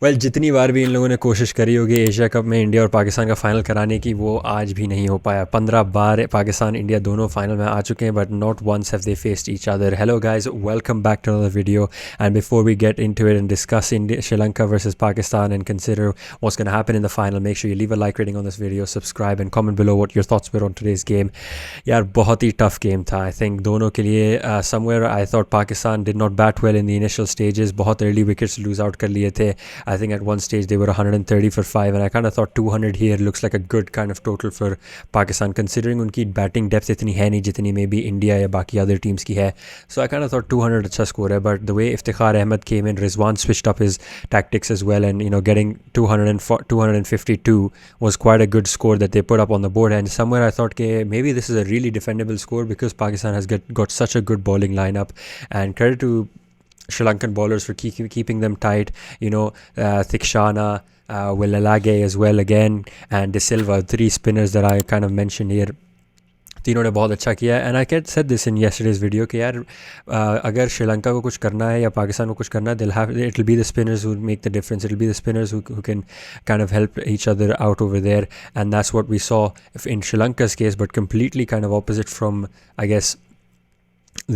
जितनी बार भी इन लोगों ने कोशिश करी होगी एशिया कप में इंडिया और पाकिस्तान का फ़ाइनल कराने की, वो आज भी नहीं हो पाया। 15 बार पाकिस्तान इंडिया दोनों फाइनल में आ चुके हैं, but not once have they faced each other. Hello guys, welcome back to another video, and before we get into it and discuss India Sri Lanka versus Pakistan and consider what's gonna happen in the final, make sure you leave a like rating on this video, subscribe and comment below what your thoughts were on today's game. यार बहुत ही tough game था I think दोनों के लिए। Somewhere I thought Pakistan did not bat well in the initial stages, बहुत early wickets lose out कर लिए थे। I think at one stage they were 130 for 5, and I kind of thought 200 here looks like a good kind of total for Pakistan considering उनकी batting depth इतनी है नहीं जितनी may be India या बाकी अदर टीम्स की है। So I kind of thought 200 अच्छा स्कोर है, but the way Iftikhar Ahmed came in, Rizwan switched up his tactics as well, and getting 252 was quite a good score that they put up on the board. And somewhere I thought maybe this is a really defendable score because Pakistan has got such a good bowling lineup, and credit to Sri Lankan bowlers for keeping them tight. Thikshana, Willalage as well again, and De Silva, 3 spinners that I kind of mentioned here. तीनों ने बहुत अच्छा किया है, and I can said this in yesterday's video कि यार अगर श्रीलंका को कुछ करना है या पाकिस्तान को कुछ करना है, it will be the spinners who make the difference, it will be the spinners who can kind of help each other out over there, and that's what we saw in Sri Lanka's case, but completely kind of opposite from, I guess,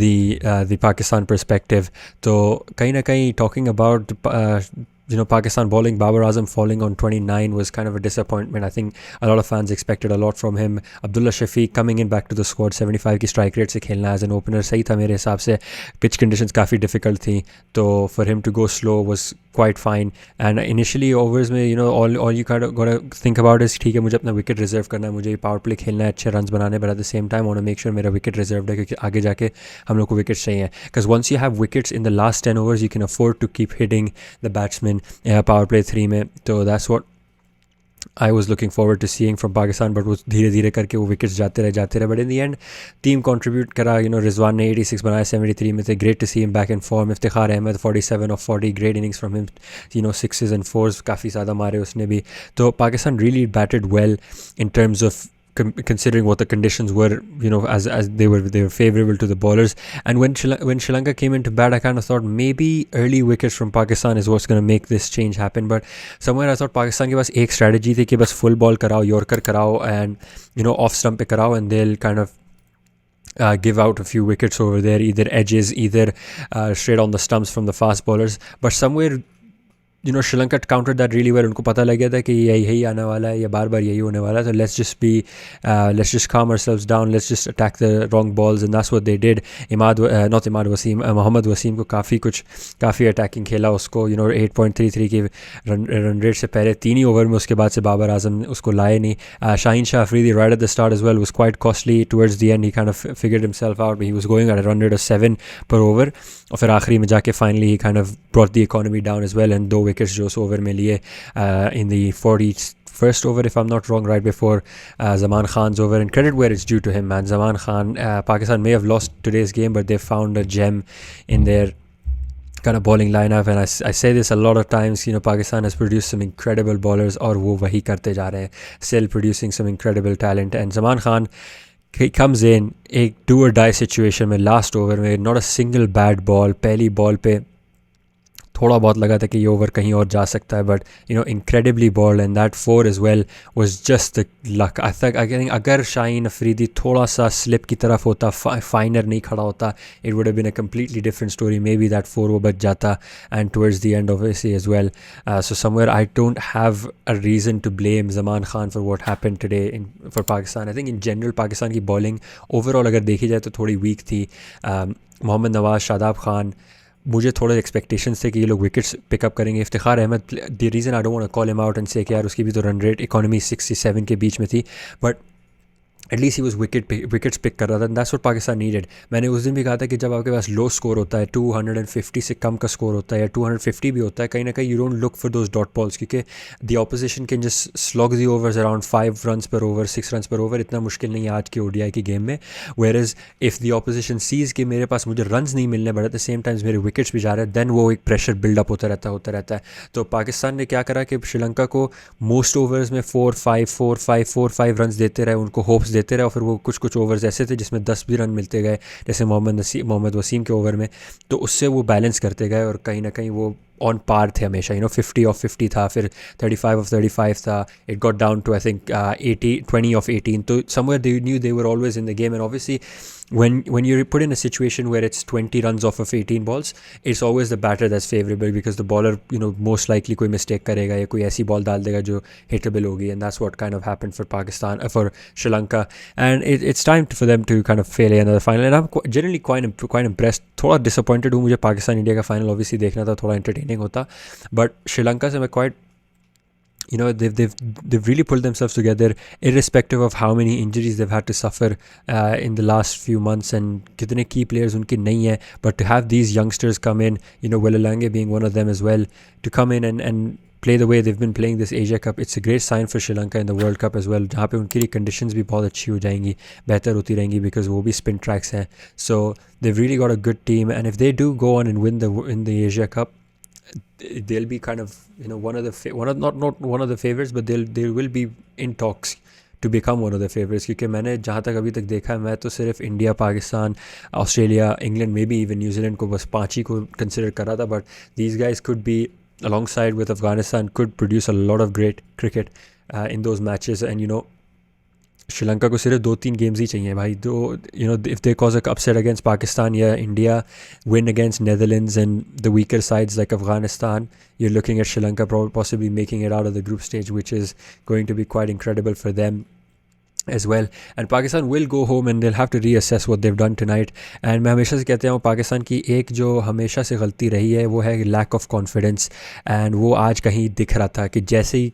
the Pakistan perspective. तो कहीं ना कहीं talking about Pakistan bowling, Babar Azam falling on 29 was kind of a disappointment. I think a lot of fans expected a lot from him. Abdullah Shafiq coming in back to the squad, 75 की strike rate से खेलना as an opener सही था मेरे हिसाब से। Pitch conditions काफ़ी difficult थी, तो for him to go slow was quite fine. And initially overs में all you kind of gotta think about is ठीक है मुझे अपना wicket reserve करना है, मुझे power play खेलना है, अच्छे runs बनाने, but at the same time I want to make sure मेरा wicket reserved है क्योंकि आगे जाके हम लोग को wickets चाहिए। Because once you have wickets in the last 10 overs you can afford to keep hitting the batsmen power play 3 में। तो that's what I was looking forward to seeing from Pakistan, but वो धीरे धीरे करके वो विकेट्स जाते रहे, but in the end team contribute करा। रिजवान ने 86 बनाया 73 में थे, great to see him back in form. Iftikhar Ahmed 47 off 40, great innings from him, 6s and 4s काफ़ी ज़्यादा मारे उसने भी। तो Pakistan really batted well in terms of considering what the conditions were, as they were favorable to the bowlers. And when Sri Lanka came into bat, I kind of thought maybe early wickets from Pakistan is what's going to make this change happen. But somewhere I thought Pakistan के पास एक strategy थी कि बस full ball कराओ, yorker कराओ, and off stump पे कराओ, and they'll kind of give out a few wickets over there, either edges, either straight on the stumps from the fast bowlers. But somewhere Sri Lanka countered that really well. उनको पता लग गया था कि यही आने वाला है, या बार बार यही होने वाला है, तो let's just calm ourselves down, let's just attack the wrong balls, and that's what they did. Mohammad Wasim को काफ़ी अटैकिंग खेला उसको, 8.33 की रन रेट से पहले 3 ही ओवर में, उसके बाद से बाबर आजम उसको लाए नहीं। Shaheen Shah Afridi right at the start as well was quite costly. Towards the end he kind of figured himself out, but he was going at a run rate of 7 per over, और फिर आखिरी में जाके finally he kind of brought the economy down as well, and 2 wickets जो उस over में लिए in the 41st over if I'm not wrong, right before Zaman Khan's over, and credit where it's due to him, man. Zaman Khan, Pakistan may have lost today's game, but they found a gem in their kind of bowling lineup, and I say this a lot of times, Pakistan has produced some incredible bowlers और वो वही करते जा रहे हैं, still producing some incredible talent. And Zaman Khan, he comes in एक do or die situation में last over में, not a single bad ball, पहली ball पे थोड़ा बहुत लगा था कि ये ओवर कहीं और जा सकता है, but incredibly bowled, and that 4 as well was just the luck. I think अगर शाहीन अफरीदी थोड़ा सा स्लिप की तरफ होता, फाइनर नहीं खड़ा होता, it would have been a completely different story. Maybe that 4 वो बच जाता, and towards the end obviously as well. So somewhere I don't have a reason to blame Zaman Khan for what happened today for Pakistan. I think in general Pakistan की bowling overall अगर देखी जाए तो थोड़ी weak थी। मोहम्मद नवाज, शादाब खान, मुझे थोड़े expectations थे कि ये लोग विकेट्स पिकअप करेंगे। Iftikhar Ahmed, the reason I don't want to call him out and say कि यार उसकी भी तो रन रेट इकोनॉमी 67 के बीच में थी, but at least he was wickets pick कर रहा था, and that's what Pakistan needed. मैंने उस दिन भी कहा था कि जब आपके पास लो स्कोर होता है, 250 से कम का स्कोर होता है या 250 भी होता है, कहीं ना कहीं you don't look for those dot balls, क्योंकि the opposition can just slog the overs around 5 runs per over, 6 runs per over. इतना मुश्किल नहीं है आज के ODI की गेम में। whereas if the opposition sees कि मेरे पास मुझे runs नहीं मिलने, but at the same time मेरे wickets भी जा रहे हैं, then वो एक pressure build up होता रहता है। तो पाकिस्तान ने क्या करा कि श्रीलंका को most overs में 4-5 runs देते रहे, उनको hopes देते रहे, और फिर वो कुछ ओवर्स ऐसे थे जिसमें 10 भी रन मिलते गए, जैसे मोहम्मद वसीम के ओवर में, तो उससे वो बैलेंस करते गए, और कहीं ना कहीं वो ऑन पार थे हमेशा, 50 ऑफ 50 था, फिर 35 ऑफ 35 था, it got down to I think 20 off 18. तो somewhere they knew they were always in the game. And obviously when you're put in a situation where it's 20 runs off of 18 balls, it's always the batter that's favorable because the bowler most likely कोई mistake करेगा या कोई ऐसी ball डाल देगा जो hittable होगी. And that's what kind of happened for Pakistan, for Sri Lanka. And it's time for them to kind of fail another final. And I'm generally quite impressed. थोड़ा disappointed हूँ, मुझे पाकिस्तान इंडिया का final obviously देखना था, थोड़ा entertaining होता, but Sri Lanka से मैं quite they've really pulled themselves together, irrespective of how many injuries they've had to suffer in the last few months, and kitne key players unke nahi hai, but to have these youngsters come in, Alanka being one of them as well, to come in and play the way they've been playing this Asia Cup, it's a great sign for Sri Lanka in the World Cup as well, जहाँ पे उनके लिए conditions भी बहुत अच्छी हो जाएंगी, बेहतर होती रहेंगी, because वो भी spin tracks हैं. So they've really got a good team, and if they do go on and win the Asia Cup, they'll be kind of one of the not one of the favorites, but they will be in talks to become one of the favorites. क्योंकि मैंने जहाँ तक अभी तक देखा है, मैं तो सिर्फ India, Pakistan, Australia, England, may be even New Zealand को बस 5 ही को कंसिडर करा था, but these guys could be alongside with Afghanistan, could produce a lot of great cricket in those matches. And Sri Lanka को सिर्फ 2-3 गेम्स ही चाहिए भाई. if they cause a upset against Pakistan, India win against Netherlands and the weaker sides like Afghanistan, you're looking at Sri Lanka possibly making it out of the group stage, which is going to be quite incredible for them as well. And Pakistan will go home and they'll have to reassess what they've done tonight. And मैं हमेशा से कहते हूँ, पाकिस्तान की एक जो हमेशा से गलती रही है वो है lack of confidence, and वो आज कहीं दिख रहा था कि जैसे ही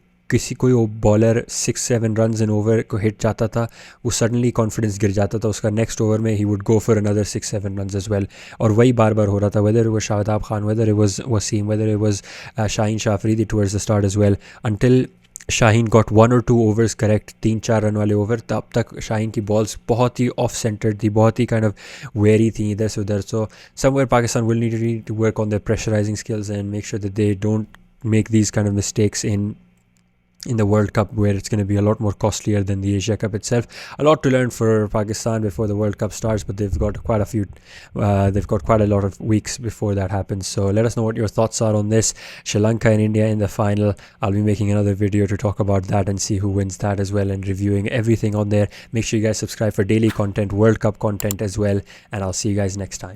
कोई बॉलर 6-7 रन्स इन ओवर को हिट जाता था, वो सडनली कॉन्फिडेंस गिर जाता था उसका. नेक्स्ट ओवर में he would go for another 6-7 runs as well, और वही बार बार हो रहा था, whether it was Shadab Khan, whether it was Wasim, whether it was Shaheen Shah Afridi towards the start as well, until Shaheen got 1 or 2 overs correct, 3-4 run वाले ओवर, तब तक शाहीन की बॉल्स बहुत ही ऑफ सेंटर्ड थी, बहुत ही काइंड ऑफ वेरी थी इधर से उधर. So somewhere Pakistan will need to work on their pressurising skills and make sure that they don't make these kind of mistakes in the World Cup, where it's going to be a lot more costlier than the Asia Cup itself. A lot to learn for Pakistan before the World Cup starts, but they've got quite a lot of weeks before that happens. So let us know what your thoughts are on this. Sri Lanka and India in the final. I'll be making another video to talk about that and see who wins that as well, and reviewing everything on there. Make sure you guys subscribe for daily content, World Cup content as well, and I'll see you guys next time.